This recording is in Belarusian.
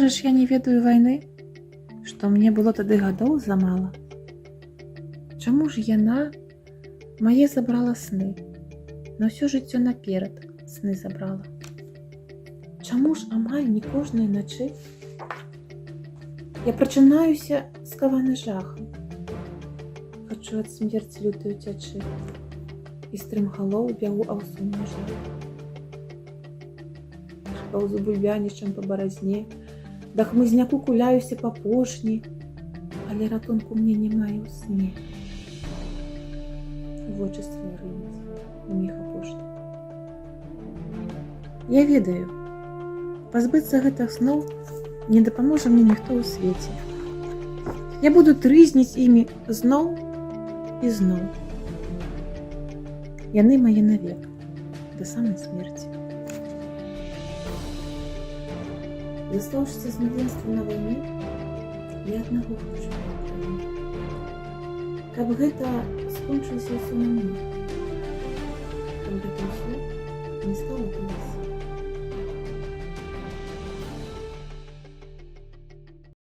кажаш, я не ведаю вайны? Што мне было тады гадоў замала? Чаму ж яна мае забрала сны? На ўсё жыццё наперад сны забрала. Чаму ж амаль не кожнай начы я прачынаюся скаваны жахам? Хачу ад смерці лютой уцячы і стрымгалоў бягу а ў сумны жах. Паўзу бульбянішчам па баразне, да хмызняку куляюся па пошні, але ратунку мне не мае ў сне. Вочы свае рынуць у міг апошні. Я ведаю, пазбыцца гэтых сноў не дапаможа мне ніхто ў свеце. Я буду трызніць імі зноў і зноў. Яны мае навек, да самай смерці. Застаўшыся з младзінства на вайне, я аднаго хочу, каб гэта скончылася ўсё на мне.